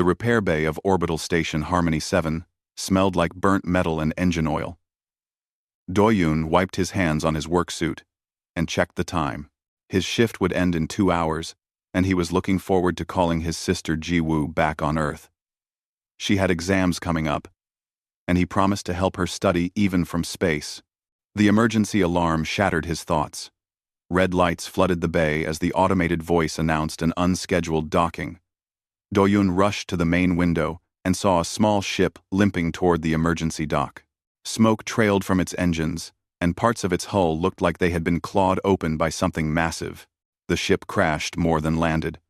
The repair bay of Orbital Station Harmony 7 smelled like burnt metal and engine oil. Do-yoon wiped his hands on his work suit and checked the time. His shift would end in 2 hours, and he was looking forward to calling his sister Ji-woo back on Earth. She had exams coming up, and he promised to help her study even from space. The emergency alarm shattered his thoughts. Red lights flooded the bay as the automated voice announced an unscheduled docking. Do-yoon rushed to the main window and saw a small ship limping toward the emergency dock. Smoke trailed from its engines, and parts of its hull looked like they had been clawed open by something massive. The ship crashed more than landed.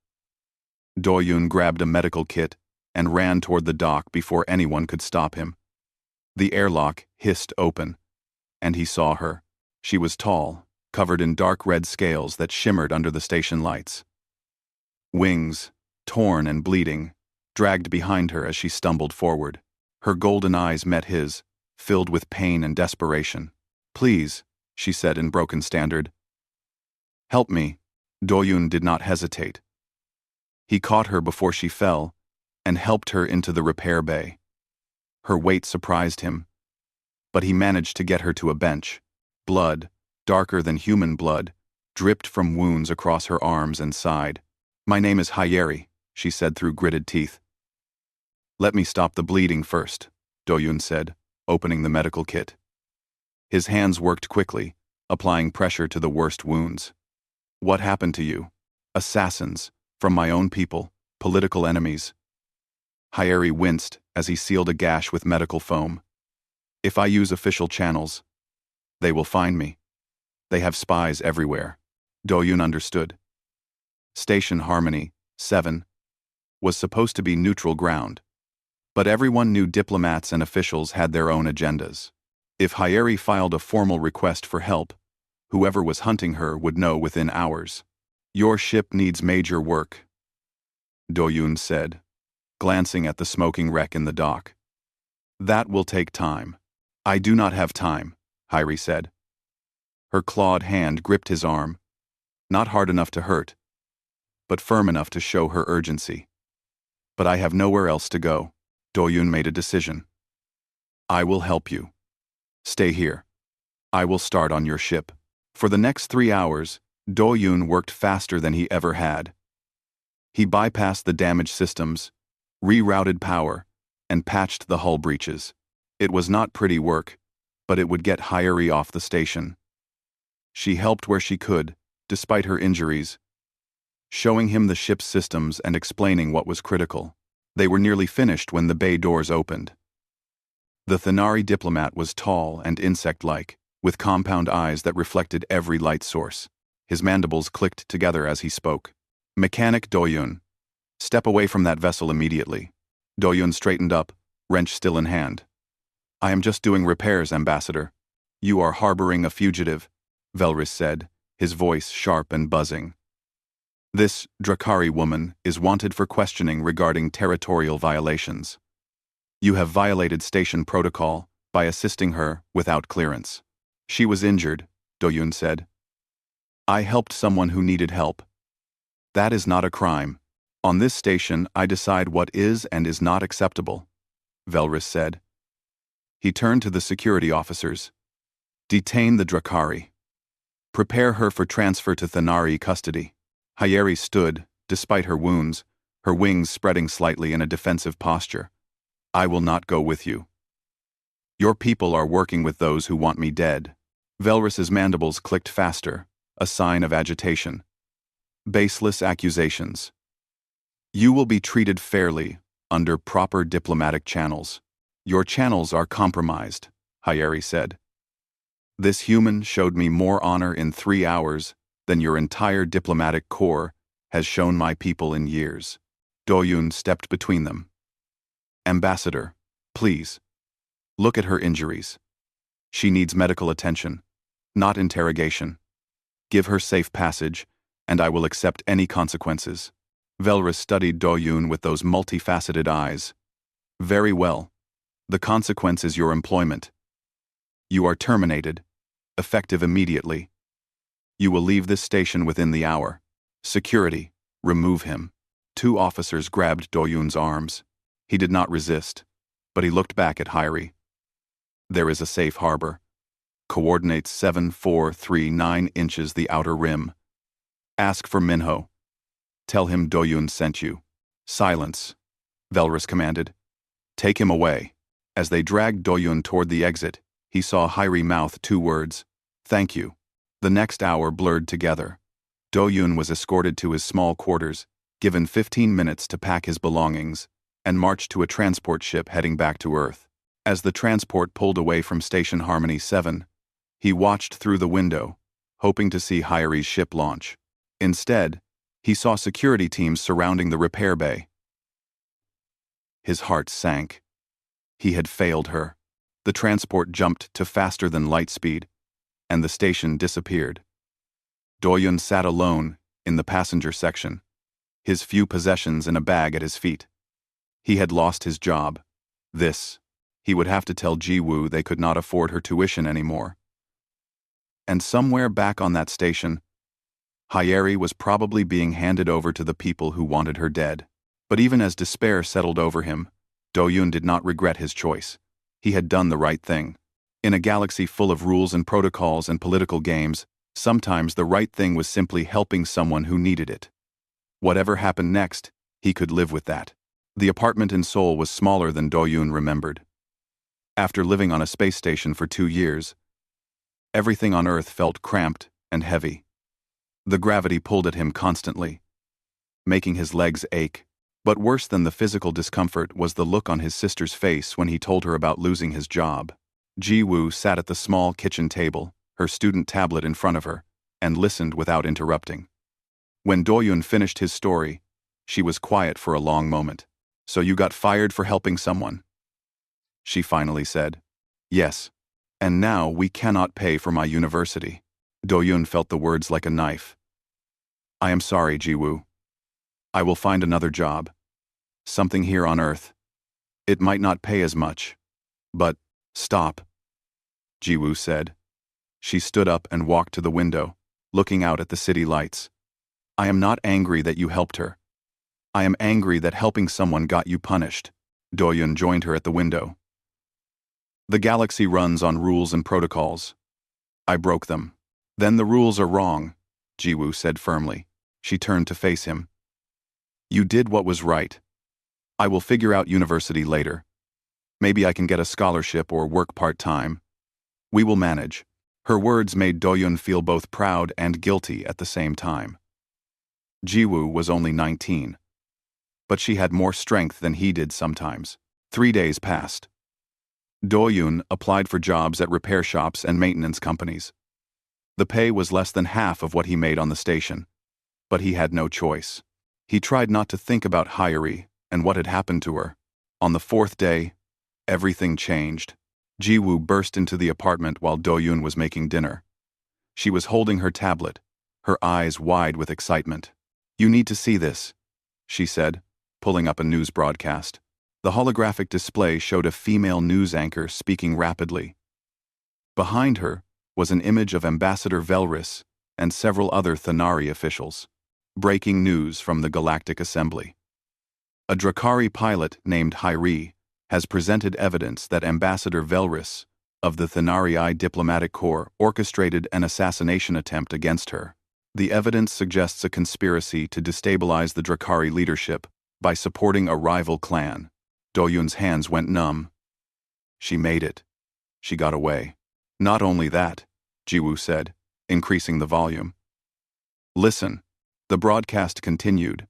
Do-yoon grabbed a medical kit and ran toward the dock before anyone could stop him. The airlock hissed open, and he saw her. She was tall, covered in dark red scales that shimmered under the station lights. Wings, torn and bleeding, dragged behind her as she stumbled forward. Her golden eyes met his, filled with pain and desperation. "Please," she said in broken standard. "Help me." Do-yoon did not hesitate. He caught her before she fell and helped her into the repair bay. Her weight surprised him, but he managed to get her to a bench. Blood, darker than human blood, dripped from wounds across her arms and side. "My name is Hyeri," she said through gritted teeth. "Let me stop the bleeding first," Do-yoon said, opening the medical kit. His hands worked quickly, applying pressure to the worst wounds. "What happened to you?" "Assassins, from my own people, political enemies." Hyeri winced as he sealed a gash with medical foam. "If I use official channels, they will find me. They have spies everywhere." Do-yoon understood. Station Harmony 7 was supposed to be neutral ground, but everyone knew diplomats and officials had their own agendas. If Hyeri filed a formal request for help, whoever was hunting her would know within hours. "Your ship needs major work," Do-yoon said, glancing at the smoking wreck in the dock. "That will take time." "I do not have time," Hyeri said. Her clawed hand gripped his arm, not hard enough to hurt, but firm enough to show her urgency. "But I have nowhere else to go." Do-yoon made a decision. "I will help you. Stay here. I will start on your ship." For the next 3 hours, Do-yoon worked faster than he ever had. He bypassed the damaged systems, rerouted power, and patched the hull breaches. It was not pretty work, but it would get Hyeri off the station. She helped where she could, despite her injuries, showing him the ship's systems and explaining what was critical. They were nearly finished when the bay doors opened. The Thanari diplomat was tall and insect-like, with compound eyes that reflected every light source. His mandibles clicked together as he spoke. "Mechanic Do-yoon, step away from that vessel immediately." Do-yoon straightened up, wrench still in hand. "I am just doing repairs, Ambassador." "You are harboring a fugitive," Velris said, his voice sharp and buzzing. "This Drakari woman is wanted for questioning regarding territorial violations. You have violated station protocol by assisting her without clearance." "She was injured," Do-yoon said. "I helped someone who needed help. That is not a crime. On this station, I decide what is and is not acceptable," Velris said. He turned to the security officers. "Detain the Drakari. Prepare her for transfer to Thanari custody." Hyeri stood, despite her wounds, her wings spreading slightly in a defensive posture. "I will not go with you. Your people are working with those who want me dead." Velris's mandibles clicked faster, a sign of agitation. "Baseless accusations. You will be treated fairly, under proper diplomatic channels." "Your channels are compromised," Hyeri said. "This human showed me more honor in 3 hours than your entire diplomatic corps has shown my people in years." Do-yoon stepped between them. "Ambassador, please. Look at her injuries. She needs medical attention, not interrogation. Give her safe passage, and I will accept any consequences." Velris studied Do-yoon with those multifaceted eyes. "Very well. The consequence is your employment. You are terminated, effective immediately. You will leave this station within the hour. Security, remove him." two officers grabbed Do-yoon's arms. He did not resist, but he looked back at Hyrie. There is a safe harbor. Coordinates 7439 inches the outer rim. Ask for Minho. Tell him Do-yoon sent you. Silence, Velrus commanded. Take him away. As they dragged Do-yoon toward the exit, he saw Hyrie mouth two words, "Thank you." The next hour blurred together. Do-yoon was escorted to his small quarters, given 15 minutes to pack his belongings, and marched to a transport ship heading back to Earth. As the transport pulled away from Station Harmony 7, he watched through the window, hoping to see Hyrie's ship launch. Instead, he saw security teams surrounding the repair bay. His heart sank. He had failed her. The transport jumped to faster than light speed, and the station disappeared. Do-yoon sat alone in the passenger section, his few possessions in a bag at his feet. He had lost his job. He would have to tell Ji-woo they could not afford her tuition anymore. And somewhere back on that station, Hyrie was probably being handed over to the people who wanted her dead. But even as despair settled over him, Do-yoon did not regret his choice. He had done the right thing. In a galaxy full of rules and protocols and political games, sometimes the right thing was simply helping someone who needed it. Whatever happened next, he could live with that. The apartment in Seoul was smaller than Do-yoon remembered. After living on a space station for 2 years, everything on Earth felt cramped and heavy. The gravity pulled at him constantly, making his legs ache. But worse than the physical discomfort was the look on his sister's face when he told her about losing his job. Ji-woo sat at the small kitchen table, her student tablet in front of her, and listened without interrupting. When Do-yoon finished his story, she was quiet for a long moment. "So you got fired for helping someone?" She finally said, "Yes. And now we cannot pay for my university." Do-yoon felt the words like a knife. "I am sorry, Ji-woo. I will find another job. Something here on Earth. It might not pay as much. But, stop," Ji-woo said. She stood up and walked to the window, looking out at the city lights. "I am not angry that you helped her. I am angry that helping someone got you punished." Do-yoon joined her at the window. "The galaxy runs on rules and protocols. I broke them." "Then the rules are wrong," Ji-woo said firmly. She turned to face him. "You did what was right. I will figure out university later. Maybe I can get a scholarship or work part-time. We will manage." Her words made Do-yoon feel both proud and guilty at the same time. Ji-woo was only 19. But she had more strength than he did sometimes. 3 days passed. Do-yoon applied for jobs at repair shops and maintenance companies. The pay was less than half of what he made on the station. But he had no choice. He tried not to think about Hyrie and what had happened to her. On the 4th day, everything changed. Ji-woo burst into the apartment while Do-yoon was making dinner. She was holding her tablet, her eyes wide with excitement. "You need to see this," she said, pulling up a news broadcast. The holographic display showed a female news anchor speaking rapidly. Behind her was an image of Ambassador Velrus and several other Thanari officials. Breaking news from the Galactic Assembly. A Drakari pilot named Hyrie has presented evidence that Ambassador Velrus of the Thanari Diplomatic Corps orchestrated an assassination attempt against her. The evidence suggests a conspiracy to destabilize the Drakari leadership by supporting a rival clan. Do-yoon's hands went numb. She made it. She got away. "Not only that," Ji-woo said, increasing the volume. "Listen." The broadcast continued.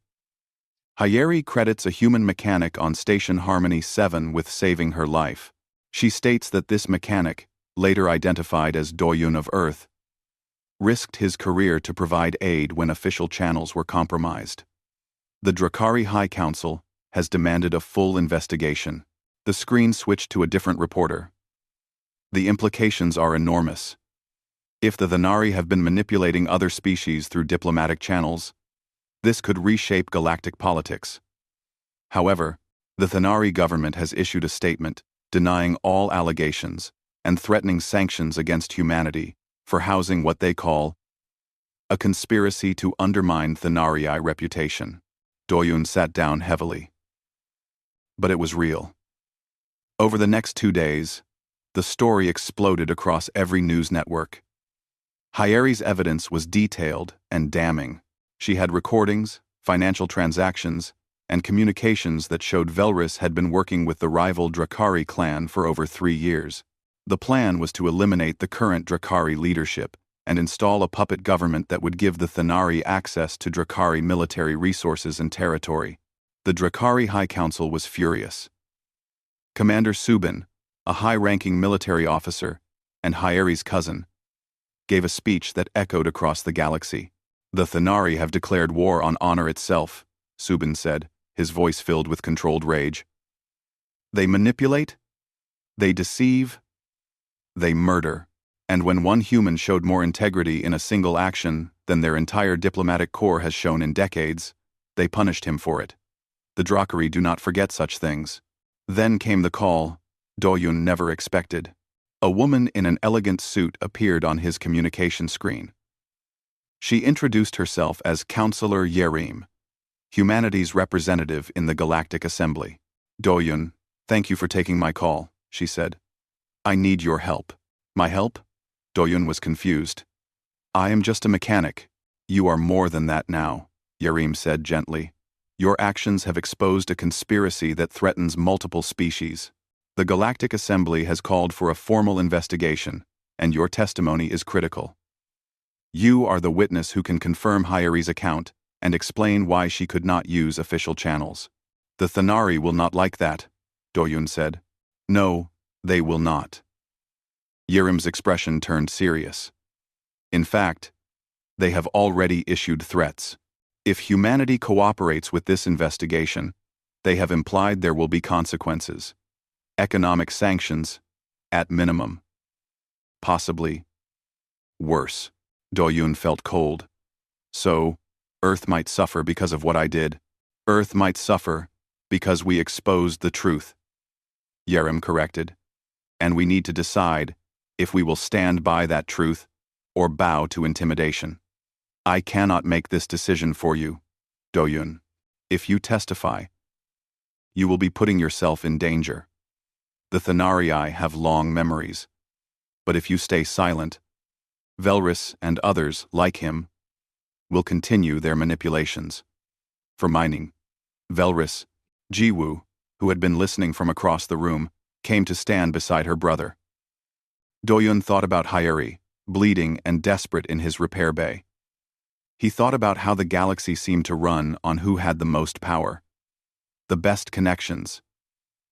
Hyrie credits a human mechanic on Station Harmony 7 with saving her life. She states that this mechanic, later identified as Do-yoon of Earth, risked his career to provide aid when official channels were compromised. The Drakari High Council has demanded a full investigation. The screen switched to a different reporter. "The implications are enormous. If the Thanari have been manipulating other species through diplomatic channels, this could reshape galactic politics. However, the Thanari government has issued a statement denying all allegations and threatening sanctions against humanity for housing what they call a conspiracy to undermine Thanari reputation." Doyun sat down heavily. But it was real. Over the next 2 days, the story exploded across every news network. Hyeri's evidence was detailed and damning. She had recordings, financial transactions, and communications that showed Velrys had been working with the rival Drakari clan for over 3 years. The plan was to eliminate the current Drakari leadership and install a puppet government that would give the Thanari access to Drakari military resources and territory. The Drakari High Council was furious. Commander Subin, a high-ranking military officer and Hyeri's cousin, gave a speech that echoed across the galaxy. "The Thanari have declared war on honor itself," Subin said, his voice filled with controlled rage. "They manipulate, they deceive, they murder. And when one human showed more integrity in a single action than their entire diplomatic corps has shown in decades, they punished him for it. The Drakari do not forget such things." Then came the call Doyun never expected. A woman in an elegant suit appeared on his communication screen. She introduced herself as Counselor Yerim, humanity's representative in the Galactic Assembly. "Doyun, thank you for taking my call," she said. "I need your help." "My help?" Doyun was confused. "I am just a mechanic." "You are more than that now," Yerim said gently. "Your actions have exposed a conspiracy that threatens multiple species. The Galactic Assembly has called for a formal investigation, and your testimony is critical. You are the witness who can confirm Hyeri's account and explain why she could not use official channels." "The Thanari will not like that," Doyun said. "No, they will not." Yerim's expression turned serious. "In fact, they have already issued threats. If humanity cooperates with this investigation, they have implied there will be consequences. Economic sanctions, at minimum. Possibly worse." Doyun felt cold. "So, Earth might suffer because of what I did. Earth might suffer because we exposed the truth," Yerim corrected. "And we need to decide if we will stand by that truth or bow to intimidation. I cannot make this decision for you, Doyun. If you testify, you will be putting yourself in danger. The Thanari have long memories. But if you stay silent, Velrys and others like him will continue their manipulations." For mining, Velrys, Jiwoo, who had been listening from across the room, came to stand beside her brother. Doyun thought about Hyeri, bleeding and desperate in his repair bay. He thought about how the galaxy seemed to run on who had the most power, the best connections,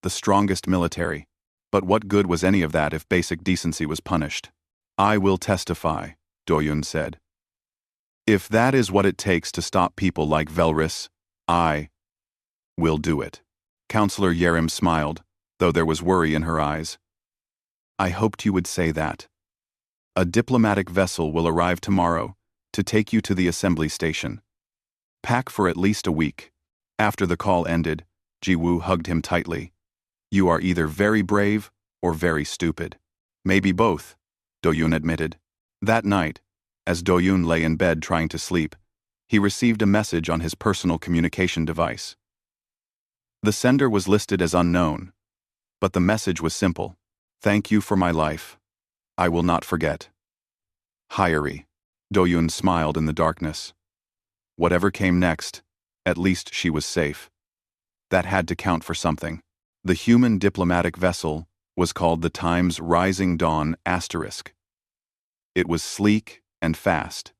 the strongest military. But what good was any of that if basic decency was punished? "I will testify," Doyun said. "If that is what it takes to stop people like Velrys, I will do it." Counselor Yerim smiled, though there was worry in her eyes. "I hoped you would say that. A diplomatic vessel will arrive tomorrow to take you to the assembly station. Pack for at least a week." After the call ended, Jiwoo hugged him tightly. "You are either very brave or very stupid." "Maybe both," Doyun admitted. That night, as Doyun lay in bed trying to sleep, he received a message on his personal communication device. The sender was listed as unknown, but the message was simple. "Thank you for my life. I will not forget. Hyeri." Doyun smiled in the darkness. Whatever came next, at least she was safe. That had to count for something. The human diplomatic vessel was called the Times Rising Dawn **. It was sleek and fast,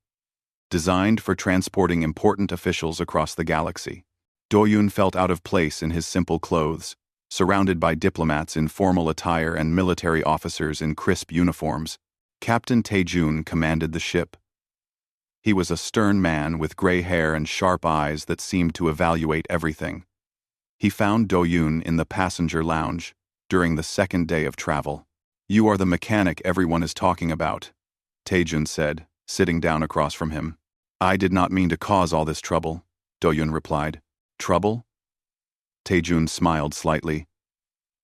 designed for transporting important officials across the galaxy. Doyun felt out of place in his simple clothes, surrounded by diplomats in formal attire and military officers in crisp uniforms. Captain Taejun commanded the ship. He was a stern man with gray hair and sharp eyes that seemed to evaluate everything. He found Doyun in the passenger lounge during the second day of travel. "You are the mechanic everyone is talking about," Taejun said, sitting down across from him. "I did not mean to cause all this trouble," Doyun replied. "Trouble?" Taejun smiled slightly.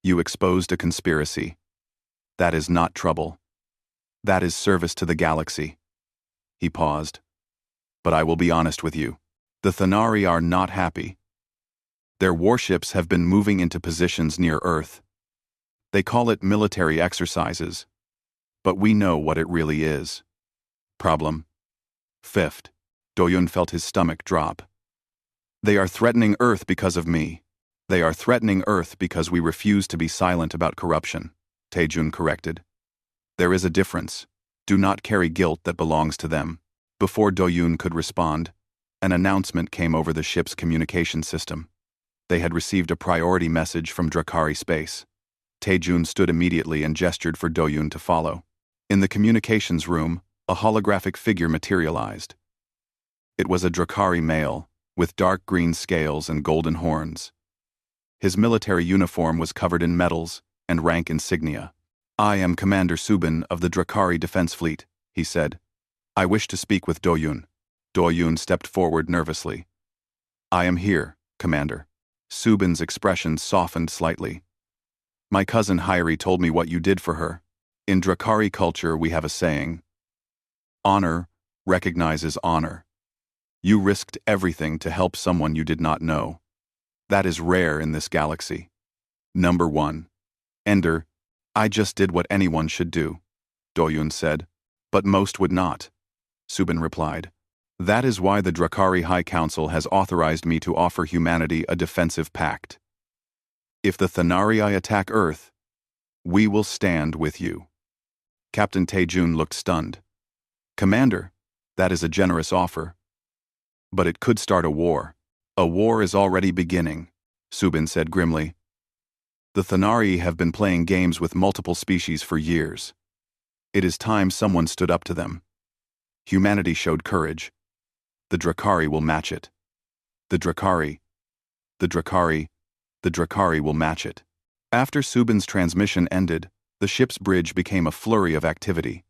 "You exposed a conspiracy. That is not trouble. That is service to the galaxy." He paused. "But I will be honest with you. The Thanari are not happy. Their warships have been moving into positions near Earth. They call it military exercises, but we know what it really is. Problem. Fifth. Doyun felt his stomach drop. They are threatening Earth because of me. They are threatening Earth because we refuse to be silent about corruption, Taejun corrected. There is a difference. Do not carry guilt that belongs to them. Before Doyun could respond, an announcement came over the ship's communication system. They had received a priority message from Drakari Space. Taejun stood immediately and gestured for Doyun to follow. In the communications room, a holographic figure materialized. It was a Drakari male, with dark green scales and golden horns. His military uniform was covered in medals and rank insignia. I am Commander Subin of the Drakari Defense Fleet, he said. I wish to speak with Doyun. Doyun stepped forward nervously. I am here, Commander. Subin's expression softened slightly. My cousin Hyri told me what you did for her. In Drakari culture we have a saying. Honor recognizes honor. You risked everything to help someone you did not know. That is rare in this galaxy. Number 1. Ender, I just did what anyone should do, Doyun said. But most would not, Subin replied. That is why the Drakari High Council has authorized me to offer humanity a defensive pact. If the Thanari attack Earth, we will stand with you. Captain Taejun looked stunned. Commander, that is a generous offer. But it could start a war. A war is already beginning, Subin said grimly. The Thanari have been playing games with multiple species for years. It is time someone stood up to them. Humanity showed courage. The Drakari will match it. The Drakari will match it. After Subin's transmission ended, the ship's bridge became a flurry of activity.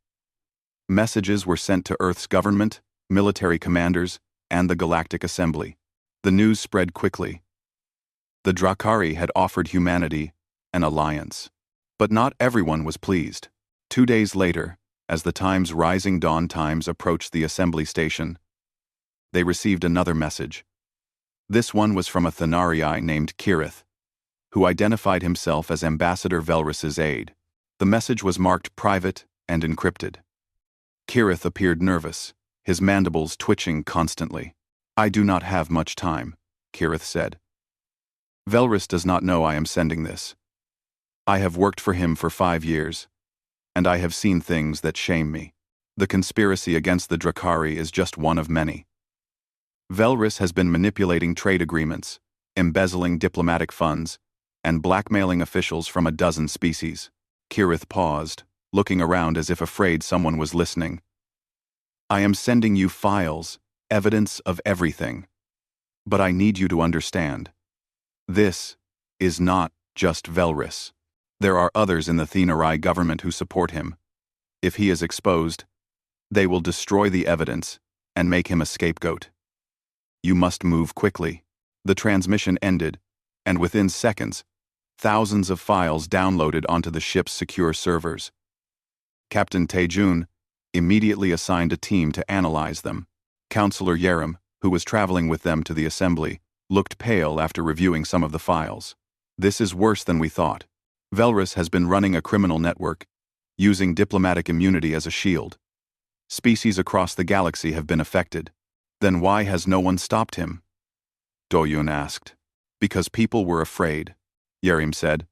Messages were sent to Earth's government, military commanders, and the Galactic Assembly. The news spread quickly. The Drakari had offered humanity an alliance. But not everyone was pleased. 2 days later, as the Time's Rising Dawn Times approached the assembly station, they received another message. This one was from a Thanari named Kirith, who identified himself as Ambassador Velrus's aide. The message was marked private and encrypted. Kirith appeared nervous, his mandibles twitching constantly. I do not have much time, Kirith said. Velrus does not know I am sending this. I have worked for him for 5 years, and I have seen things that shame me. The conspiracy against the Drakari is just one of many. Velrus has been manipulating trade agreements, embezzling diplomatic funds, and blackmailing officials from a dozen species. Kirith paused, looking around as if afraid someone was listening. I am sending you files, evidence of everything. But I need you to understand. This is not just Velrus. There are others in the Thanari government who support him. If he is exposed, they will destroy the evidence and make him a scapegoat. You must move quickly. The transmission ended, and within seconds, thousands of files downloaded onto the ship's secure servers. Captain Taejun immediately assigned a team to analyze them. Counselor Yerim, who was traveling with them to the assembly, looked pale after reviewing some of the files. This is worse than we thought. Velrus has been running a criminal network, using diplomatic immunity as a shield. Species across the galaxy have been affected. Then why has no one stopped him? Doyun asked. Because people were afraid, Yerim said.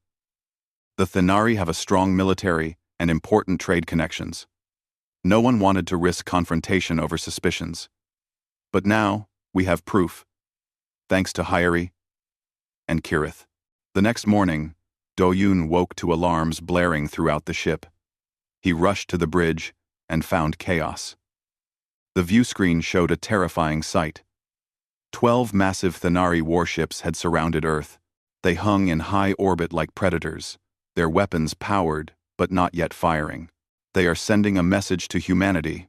The Thanari have a strong military and important trade connections. No one wanted to risk confrontation over suspicions. But now, we have proof. Thanks to Hyri and Kirith. The next morning, Doyun woke to alarms blaring throughout the ship. He rushed to the bridge and found chaos. The view screen showed a terrifying sight. 12 massive Thanari warships had surrounded Earth. They hung in high orbit like predators, their weapons powered but not yet firing. They are sending a message to humanity,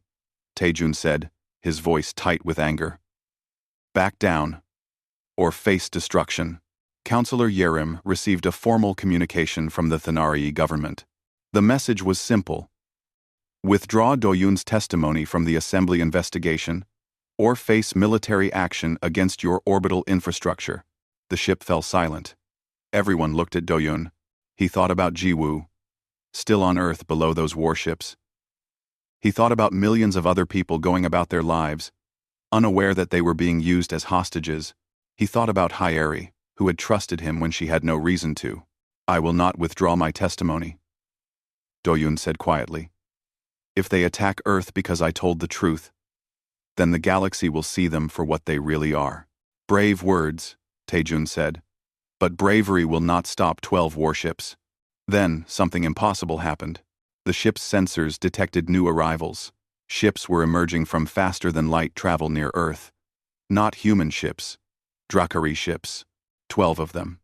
Taejun said, his voice tight with anger. Back down, or face destruction. Counselor Yerim received a formal communication from the Thanari government. The message was simple. Withdraw Doyun's testimony from the assembly investigation, or face military action against your orbital infrastructure. The ship fell silent. Everyone looked at Doyun. He thought about Jiwoo, still on Earth below those warships. He thought about millions of other people going about their lives, unaware that they were being used as hostages. He thought about Hyeri, who had trusted him when she had no reason to. "I will not withdraw my testimony," Doyun said quietly. "If they attack Earth because I told the truth, then the galaxy will see them for what they really are." "Brave words," Taejun said. "But bravery will not stop 12 warships." Then, something impossible happened. The ship's sensors detected new arrivals. Ships were emerging from faster-than-light travel near Earth. Not human ships. Drakari ships. 12 of them.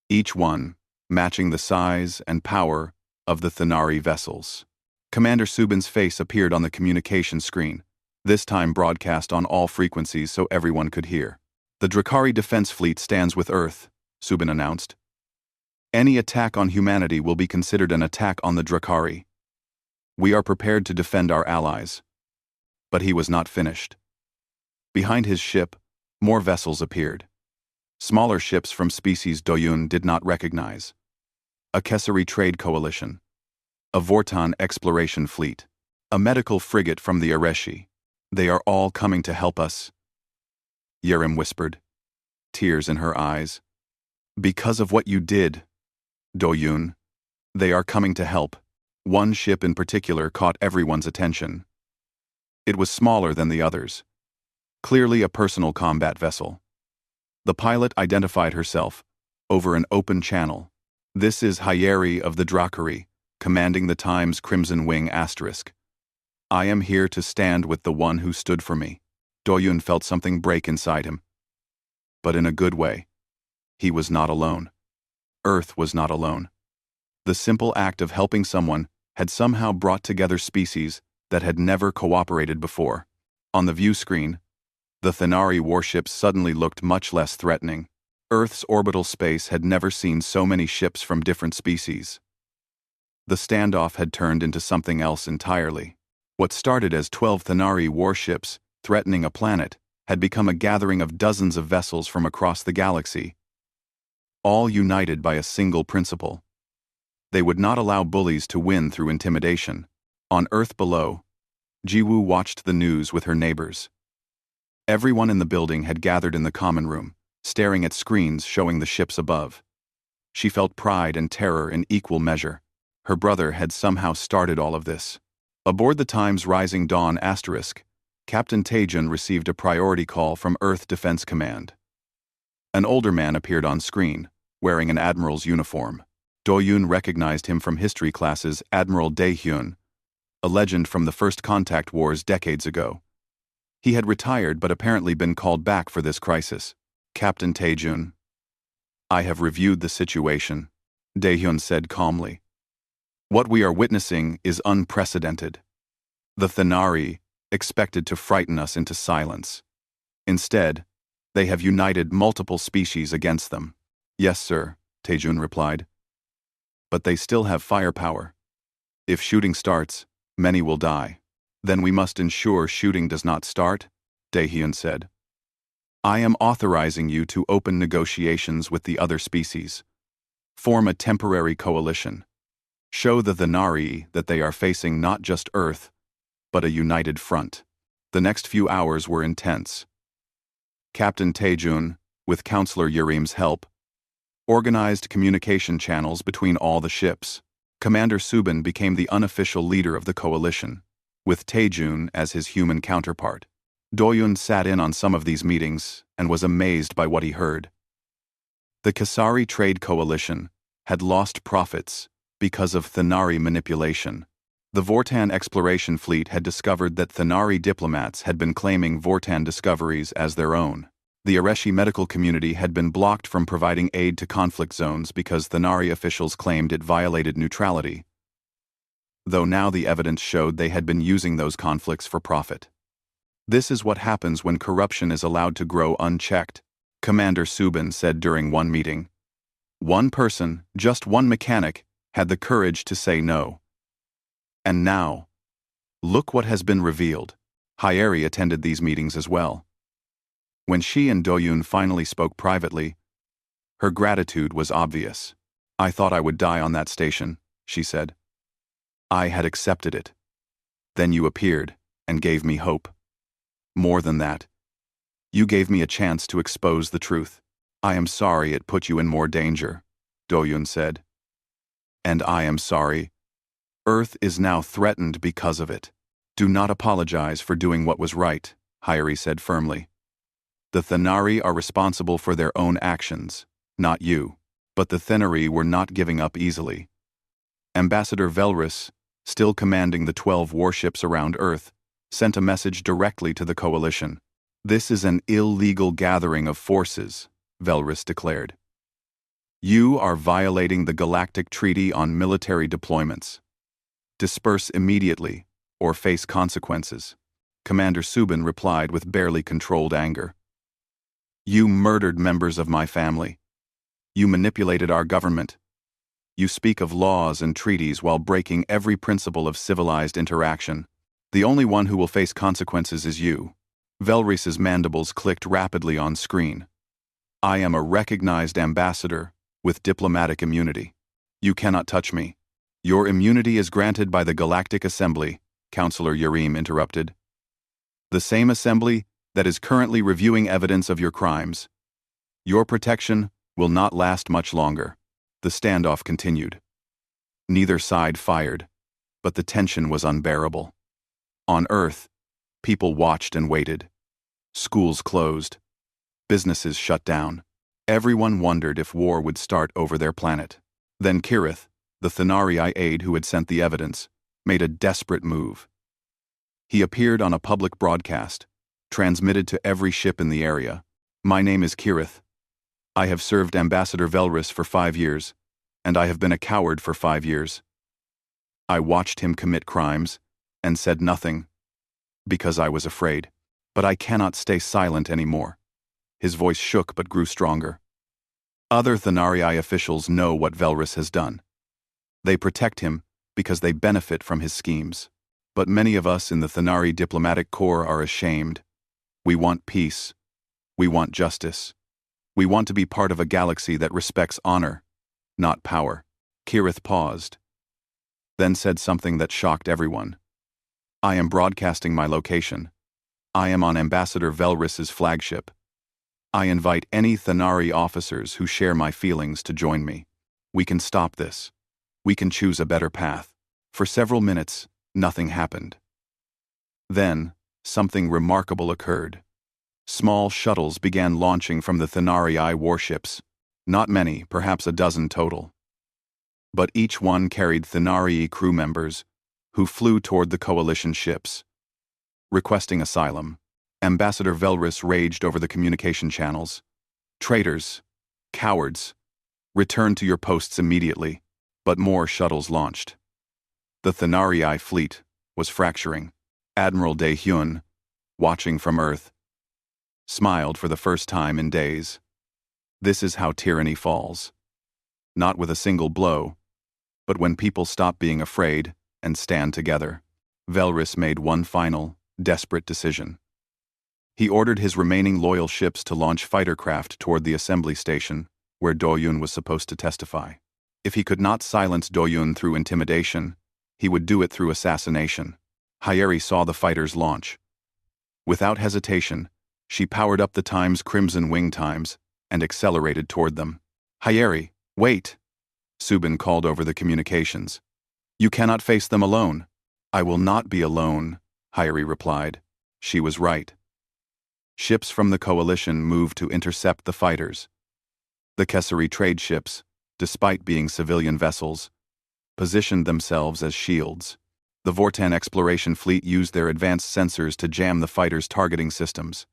Each one matching the size and power of the Thanari vessels. Commander Subin's face appeared on the communication screen, this time broadcast on all frequencies so everyone could hear. "The Drakari Defense Fleet stands with Earth," Subin announced. "Any attack on humanity will be considered an attack on the Drakari. We are prepared to defend our allies." But he was not finished. Behind his ship, more vessels appeared. Smaller ships from species Doyun did not recognize. A Kesari trade coalition. A Vortan exploration fleet. A medical frigate from the Areshi. "They are all coming to help us," Yerim whispered, tears in her eyes. "Because of what you did, Doyun. They are coming to help." One ship in particular caught everyone's attention. It was smaller than the others. Clearly a personal combat vessel. The pilot identified herself over an open channel. "This is Hyeri of the Drakari, commanding the Times Crimson Wing **. I am here to stand with the one who stood for me." Doyun felt something break inside him. But in a good way. He was not alone. Earth was not alone. The simple act of helping someone had somehow brought together species that had never cooperated before. On the view screen, the Thanari warships suddenly looked much less threatening. Earth's orbital space had never seen so many ships from different species. The standoff had turned into something else entirely. What started as 12 Thanari warships threatening a planet had become a gathering of dozens of vessels from across the galaxy, all united by a single principle. They would not allow bullies to win through intimidation. On Earth below, Jiwoo watched the news with her neighbors. Everyone in the building had gathered in the common room, staring at screens showing the ships above. She felt pride and terror in equal measure. Her brother had somehow started all of this. Aboard the Times Rising Dawn **, Captain Taejun received a priority call from Earth Defense Command. An older man appeared on screen, wearing an admiral's uniform. Doyun recognized him from history classes Admiral Daehyun, a legend from the First Contact Wars decades ago. He had retired but apparently been called back for this crisis. "Captain Taejun, I have reviewed the situation," Daehyun said calmly. "What we are witnessing is unprecedented. The Thanari expected to frighten us into silence. Instead, they have united multiple species against them." "Yes, sir," Taejun replied. "But they still have firepower. If shooting starts, many will die." "Then we must ensure shooting does not start," Daehyun said. "I am authorizing you to open negotiations with the other species. Form a temporary coalition. Show the Thanari that they are facing not just Earth, but a united front." The next few hours were intense. Captain Taejun, with Counselor Yerim's help, organized communication channels between all the ships. Commander Subin became the unofficial leader of the coalition, with Taejun as his human counterpart. Doyun sat in on some of these meetings and was amazed by what he heard. The Kesari Trade Coalition had lost profits because of Thanari manipulation. The Vortan exploration fleet had discovered that Thanari diplomats had been claiming Vortan discoveries as their own. The Areshi medical community had been blocked from providing aid to conflict zones because Thanari officials claimed it violated neutrality, though now the evidence showed they had been using those conflicts for profit. "This is what happens when corruption is allowed to grow unchecked," Commander Subin said during one meeting. One person, just one mechanic, had the courage to say no. And now, look what has been revealed. Hyeri attended these meetings as well. When she and Doyun finally spoke privately, Her gratitude was obvious. "I thought I would die on that station," she said. "I had accepted it. Then you appeared and gave me hope. More than that, you gave me a chance to expose the truth." "I am sorry it put you in more danger," Doyun said. "And I am sorry. Earth is now threatened because of it." "Do not apologize for doing what was right," Hyeri said firmly. "The Thenari are responsible for their own actions, not you." But the Thenari were not giving up easily. Ambassador Velrus, still commanding the 12 warships around Earth, sent a message directly to the coalition. "This is an illegal gathering of forces," Velrus declared. "You are violating the Galactic Treaty on Military Deployments. Disperse immediately, or face consequences." Commander Subin replied with barely controlled anger. "You murdered members of my family. You manipulated our government. You speak of laws and treaties while breaking every principle of civilized interaction. The only one who will face consequences is you." Velrus's mandibles clicked rapidly on screen. "I am a recognized ambassador with diplomatic immunity. You cannot touch me." "Your immunity is granted by the Galactic Assembly," Councillor Yareem interrupted. "The same assembly that is currently reviewing evidence of your crimes. Your protection will not last much longer." The standoff continued. Neither side fired, but the tension was unbearable. On Earth, people watched and waited. Schools closed. Businesses shut down. Everyone wondered if war would start over their planet. Then Kirith, the Thenari aide who had sent the evidence, made a desperate move. He appeared on a public broadcast, transmitted to every ship in the area. "My name is Kirith. I have served Ambassador Velrus for 5 years, and I have been a coward for 5 years. I watched him commit crimes, and said nothing, because I was afraid. But I cannot stay silent anymore." His voice shook but grew stronger. "Other Thenari officials know what Velrus has done. They protect him because they benefit from his schemes. But many of us in the Thenari diplomatic corps are ashamed. We want peace. We want justice. We want to be part of a galaxy that respects honor, not power." Kirith paused, then said something that shocked everyone. "I am broadcasting my location. I am on Ambassador Velrus's flagship. I invite any Thenari officers who share my feelings to join me. We can stop this. We can choose a better path." For several minutes, nothing happened. Then, something remarkable occurred. Small shuttles began launching from the Thenari warships. Not many, perhaps a dozen total. But each one carried Thenari crew members who flew toward the coalition ships. Requesting asylum, Ambassador Velrus raged over the communication channels. "Traitors! Cowards! Return to your posts immediately." But more shuttles launched. The Thenari fleet was fracturing. Admiral De Hyun, watching from Earth, smiled for the first time in days. This is how tyranny falls. Not with a single blow, but when people stop being afraid and stand together. Velrus made one final, desperate decision. He ordered his remaining loyal ships to launch fighter craft toward the assembly station, where Doyun was supposed to testify. If he could not silence Doyun through intimidation, he would do it through assassination. Hyeri saw the fighters launch. Without hesitation, she powered up the Time's crimson wing times and accelerated toward them. "Hyeri, wait!" Subin called over the communications. "You cannot face them alone." "I will not be alone," Hyeri replied. She was right. Ships from the coalition moved to intercept the fighters. The Kessari trade ships, despite being civilian vessels, positioned themselves as shields. The Vortan exploration fleet used their advanced sensors to jam the fighters' targeting systems.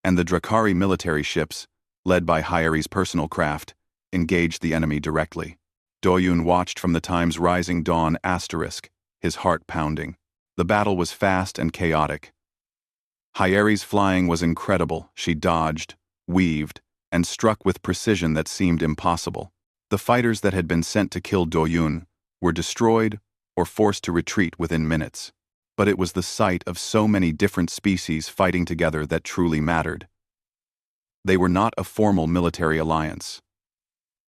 And the Drakari military ships, led by Hyeri's personal craft, engaged the enemy directly. Doyun watched from the Time's rising dawn asterisk, his heart pounding. The battle was fast and chaotic. Hyeri's flying was incredible. She dodged, weaved, and struck with precision that seemed impossible. The fighters that had been sent to kill Doyun were destroyed or forced to retreat within minutes. But it was the sight of so many different species fighting together that truly mattered. They were not a formal military alliance.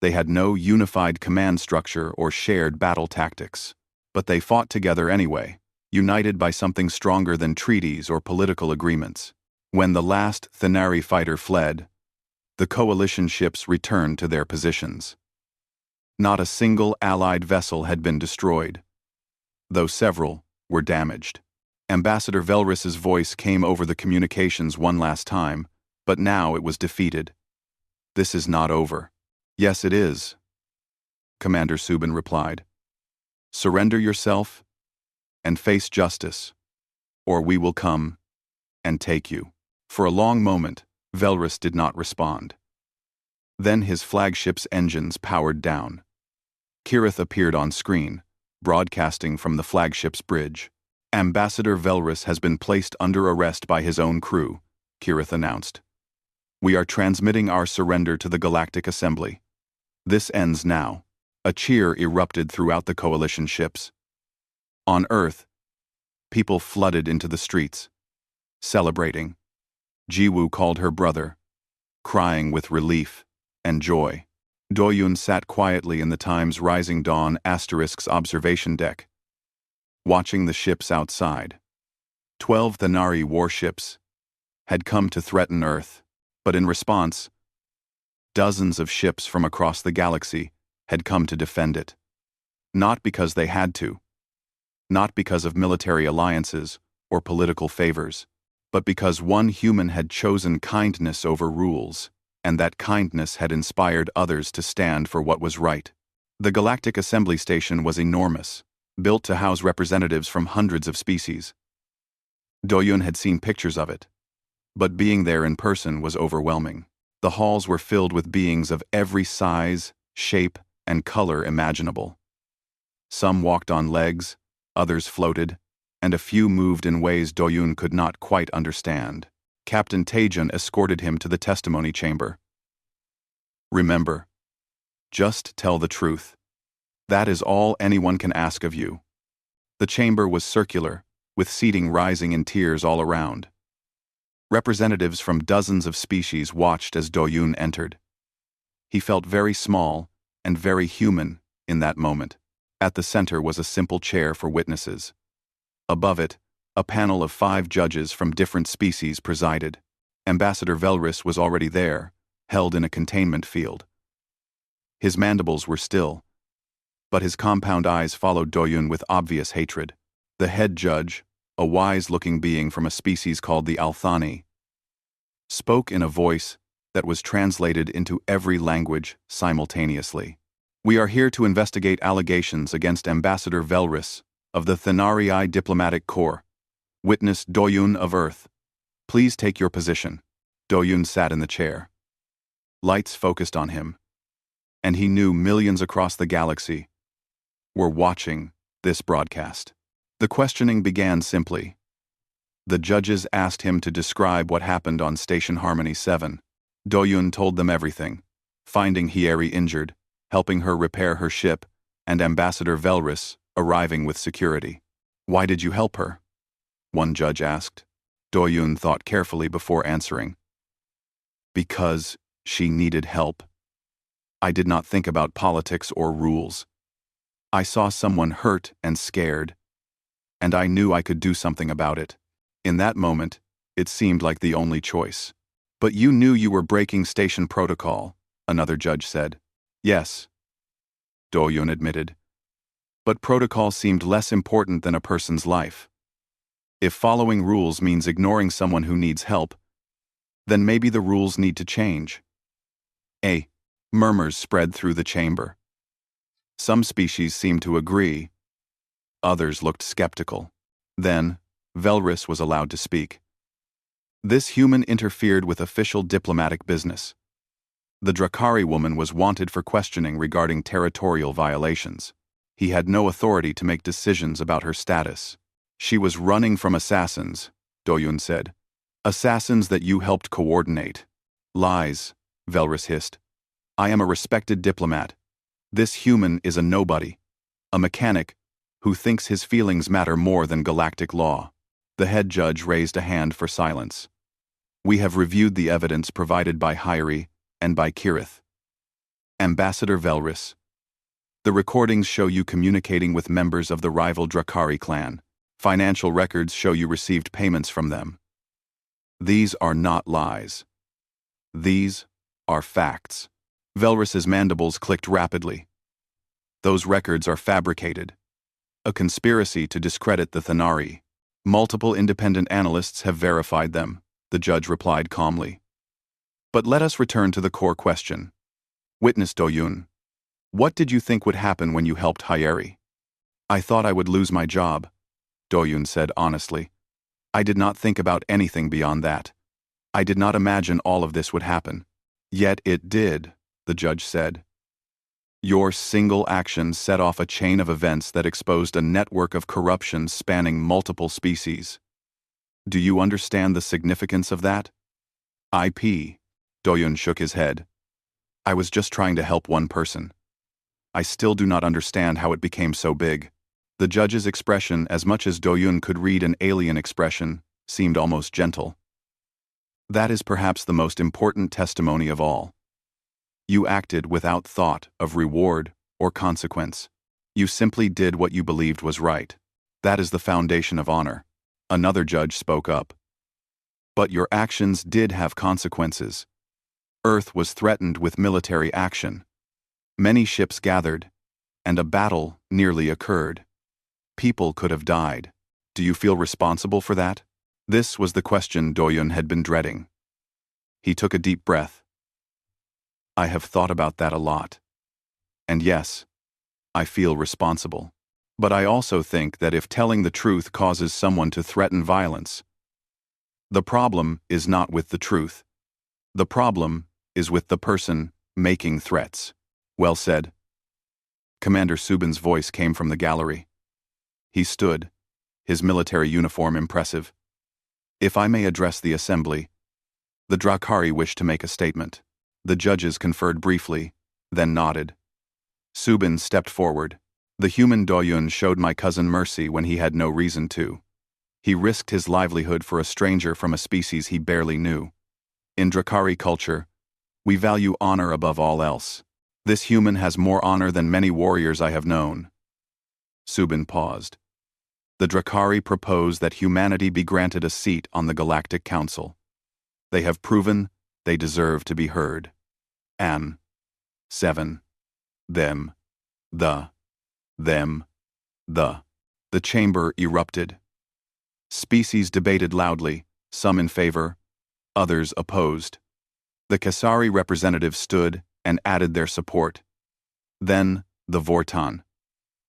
They had no unified command structure or shared battle tactics. But they fought together anyway, united by something stronger than treaties or political agreements. When the last Thenari fighter fled, the coalition ships returned to their positions. Not a single Allied vessel had been destroyed, though several were damaged. Ambassador Velris's voice came over the communications one last time, but now it was defeated. "This is not over." "Yes, it is," Commander Subin replied. "Surrender yourself and face justice, or we will come and take you." For a long moment, Velris did not respond. Then his flagship's engines powered down. Kirith appeared on screen, broadcasting from the flagship's bridge. "Ambassador Velris has been placed under arrest by his own crew," Kirith announced. "We are transmitting our surrender to the Galactic Assembly. This ends now." A cheer erupted throughout the coalition ships. On Earth, people flooded into the streets, celebrating. Jiwoo called her brother, crying with relief and joy. Doyun sat quietly in the Times Rising Dawn ***'s observation deck, watching the ships outside. 12 Thenari warships had come to threaten Earth, but in response, dozens of ships from across the galaxy had come to defend it. Not because they had to, not because of military alliances or political favors, but because one human had chosen kindness over rules, and that kindness had inspired others to stand for what was right. The Galactic Assembly Station was enormous, built to house representatives from hundreds of species. Doyun had seen pictures of it, but being there in person was overwhelming. The halls were filled with beings of every size, shape, and color imaginable. Some walked on legs, others floated, and a few moved in ways Doyun could not quite understand. Captain Taejun escorted him to the testimony chamber. "Remember, just tell the truth. That is all anyone can ask of you." The chamber was circular, with seating rising in tiers all around. Representatives from dozens of species watched as Doyun entered. He felt very small and very human in that moment. At the center was a simple chair for witnesses. Above it, a panel of 5 judges from different species presided. Ambassador Velris was already there, held in a containment field. His mandibles were still, but his compound eyes followed Doyun with obvious hatred. The head judge, a wise-looking being from a species called the Althani, spoke in a voice that was translated into every language simultaneously. "We are here to investigate allegations against Ambassador Velris of the Thenari Diplomatic Corps. Witness Doyun of Earth. Please take your position." Doyun sat in the chair. Lights focused on him, and he knew millions across the galaxy were watching this broadcast. The questioning began simply. The judges asked him to describe what happened on Station Harmony 7. Doyun told them everything, finding Hieri injured, helping her repair her ship, and Ambassador Velris arriving with security. "Why did you help her?" one judge asked. Doyun thought carefully before answering. "Because she needed help. I did not think about politics or rules. I saw someone hurt and scared, and I knew I could do something about it. In that moment, it seemed like the only choice." "But you knew you were breaking station protocol," another judge said. "Yes," Doyun admitted. "But protocol seemed less important than a person's life. If following rules means ignoring someone who needs help, then maybe the rules need to change." Murmurs spread through the chamber. Some species seemed to agree. Others looked skeptical. Then, Velris was allowed to speak. "This human interfered with official diplomatic business. The Drakari woman was wanted for questioning regarding territorial violations. He had no authority to make decisions about her status. She was running from assassins," Doyun said. "Assassins that you helped coordinate." "Lies," Velris hissed. "I am a respected diplomat. This human is a nobody, a mechanic who thinks his feelings matter more than galactic law." The head judge raised a hand for silence. "We have reviewed the evidence provided by Hieri and by Kirith, Ambassador Velris. The recordings show you communicating with members of the rival Drakari clan. Financial records show you received payments from them. These are not lies. These are facts. Velris's mandibles clicked rapidly. Those records are fabricated. A conspiracy to discredit the Thanari. Multiple independent analysts have verified them, the judge replied calmly. But let us return to the core question. Witness Doyun, what did you think would happen when you helped Hyeri? I thought I would lose my job, Doyun said honestly. I did not think about anything beyond that. I did not imagine all of this would happen. Yet it did, the judge said. Your single action set off a chain of events that exposed a network of corruption spanning multiple species. Do you understand the significance of that? IP. Doyun shook his head. I was just trying to help one person. I still do not understand how it became so big. The judge's expression, as much as Doyun could read an alien expression, seemed almost gentle. That is perhaps the most important testimony of all. You acted without thought of reward or consequence. You simply did what you believed was right. That is the foundation of honor. Another judge spoke up. But your actions did have consequences. Earth was threatened with military action. Many ships gathered, and a battle nearly occurred. People could have died. Do you feel responsible for that? This was the question Doyun had been dreading. He took a deep breath. I have thought about that a lot. And yes, I feel responsible. But I also think that if telling the truth causes someone to threaten violence, the problem is not with the truth. The problem is with the person making threats. Well said. Commander Subin's voice came from the gallery. He stood, his military uniform impressive. If I may address the assembly, the Drakari wish to make a statement. The judges conferred briefly, then nodded. Subin stepped forward. The human Doyun showed my cousin mercy when he had no reason to. He risked his livelihood for a stranger from a species he barely knew. In Drakari culture, we value honor above all else. This human has more honor than many warriors I have known. Subin paused. The Drakari propose that humanity be granted a seat on the Galactic Council. They have proven they deserve to be heard. 7. Them. The chamber erupted. Species debated loudly, some in favor, others opposed. The Kasari representatives stood and added their support. Then the Vortan.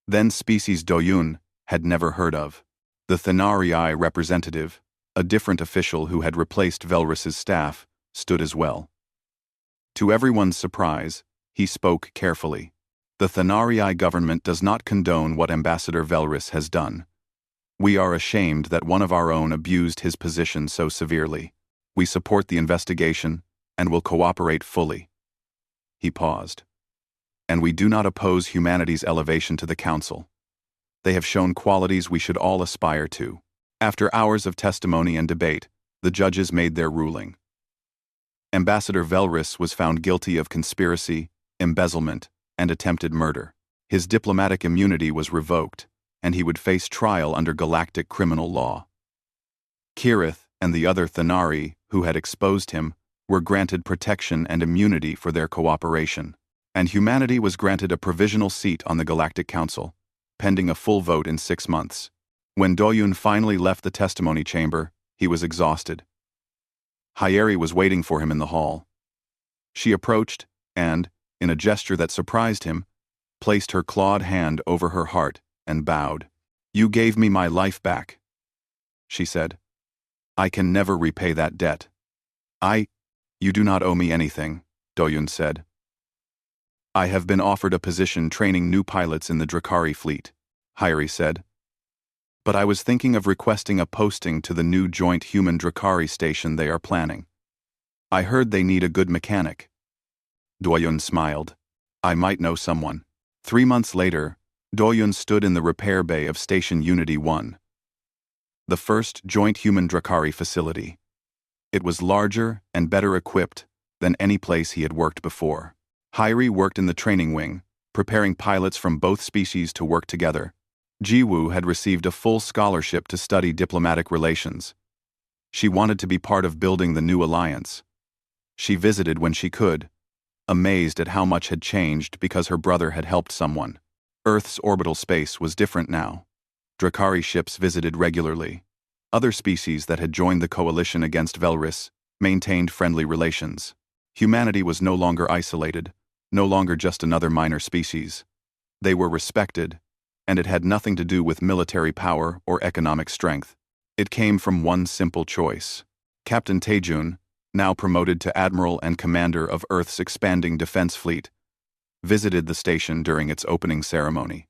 Then species Doyun had never heard of. The Thanari representative, a different official who had replaced Velris's staff, stood as well. To everyone's surprise, he spoke carefully. The Thanari government does not condone what Ambassador Velris has done. We are ashamed that one of our own abused his position so severely. We support the investigation and will cooperate fully. He paused. And we do not oppose humanity's elevation to the council. They have shown qualities we should all aspire to. After hours of testimony and debate, the judges made their ruling. Ambassador Velris was found guilty of conspiracy, embezzlement, and attempted murder. His diplomatic immunity was revoked, and he would face trial under galactic criminal law. Kirith and the other Thanari who had exposed him were granted protection and immunity for their cooperation, and humanity was granted a provisional seat on the Galactic Council, pending a full vote in 6 months. When Doyun finally left the testimony chamber, he was exhausted. Hyeri was waiting for him in the hall. She approached and, in a gesture that surprised him, placed her clawed hand over her heart and bowed. You gave me my life back, she said. I can never repay that debt. You do not owe me anything, Doyun said. I have been offered a position training new pilots in the Drakari fleet, Hyeri said. But I was thinking of requesting a posting to the new joint human Drakari station they are planning. I heard they need a good mechanic. Doyun smiled. I might know someone. 3 months later, Doyun stood in the repair bay of Station Unity 1. The first joint human Drakari facility. It was larger and better equipped than any place he had worked before. Hairi worked in the training wing, preparing pilots from both species to work together. Jiwoo had received a full scholarship to study diplomatic relations. She wanted to be part of building the new alliance. She visited when she could, amazed at how much had changed because her brother had helped someone. Earth's orbital space was different now. Drakari ships visited regularly. Other species that had joined the coalition against Velris maintained friendly relations. Humanity was no longer isolated, no longer just another minor species. They were respected, and it had nothing to do with military power or economic strength. It came from one simple choice. Captain Taejun, now promoted to Admiral and Commander of Earth's expanding defense fleet, visited the station during its opening ceremony.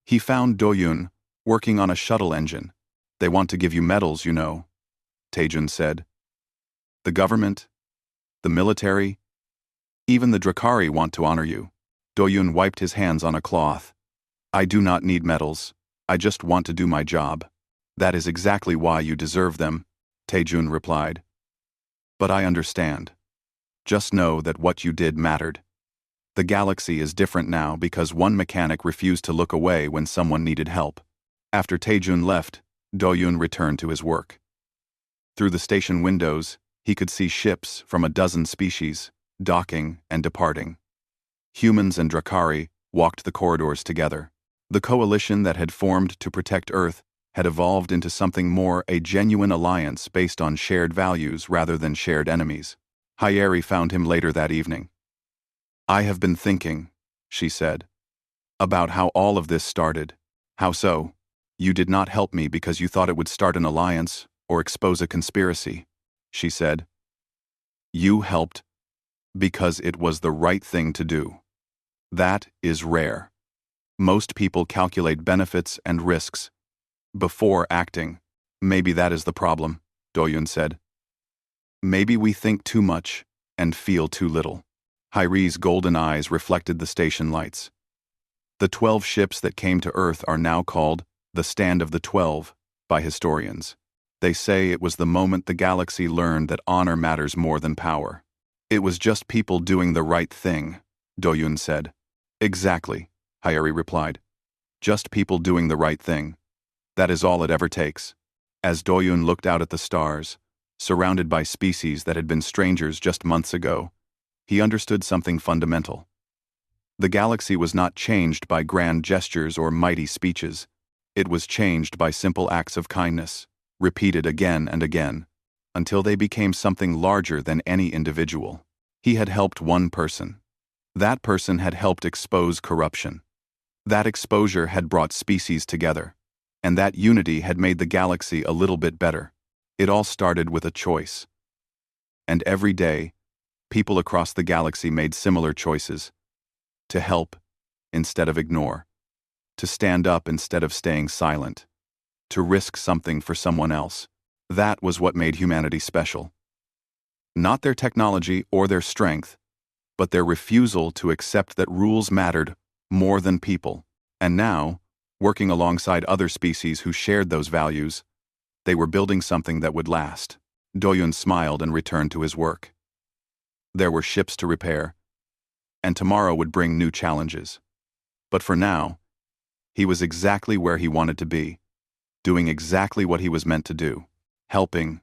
He found Doyun working on a shuttle engine. "They want to give you medals, you know," Taejun said. "The government, the military, even the Drakari want to honor you." Doyun wiped his hands on a cloth. "I do not need medals. I just want to do my job." "That is exactly why you deserve them," Taejun replied. "But I understand. Just know that what you did mattered. The galaxy is different now because one mechanic refused to look away when someone needed help." After Taejun left, Doyun returned to his work. Through the station windows, he could see ships from a dozen species, docking and departing. Humans and Drakari walked the corridors together. The coalition that had formed to protect Earth had evolved into something more, a genuine alliance based on shared values rather than shared enemies. Hairi found him later that evening. "I have been thinking," she said, "about how all of this started." "How so?" "You did not help me because you thought it would start an alliance or expose a conspiracy," she said. "You helped because it was the right thing to do. That is rare. Most people calculate benefits and risks before acting." "Maybe that is the problem," Doyun said. "Maybe we think too much and feel too little." Hairi's golden eyes reflected the station lights. The 12 ships that came to Earth are now called the Stand of the 12 by historians. They say it was the moment the galaxy learned that honor matters more than power. "It was just people doing the right thing," Doyun said. "Exactly," Hairi replied. "Just people doing the right thing. That is all it ever takes." As Doyun looked out at the stars, surrounded by species that had been strangers just months ago, he understood something fundamental. The galaxy was not changed by grand gestures or mighty speeches. It was changed by simple acts of kindness, repeated again and again, until they became something larger than any individual. He had helped one person. That person had helped expose corruption. That exposure had brought species together, and that unity had made the galaxy a little bit better. It all started with a choice. And every day, people across the galaxy made similar choices: to help instead of ignore, to stand up instead of staying silent, to risk something for someone else. That was what made humanity special. Not their technology or their strength, but their refusal to accept that rules mattered more than people. And now, working alongside other species who shared those values, they were building something that would last. Doyun smiled and returned to his work. There were ships to repair, and tomorrow would bring new challenges. But for now, he was exactly where he wanted to be, doing exactly what he was meant to do, helping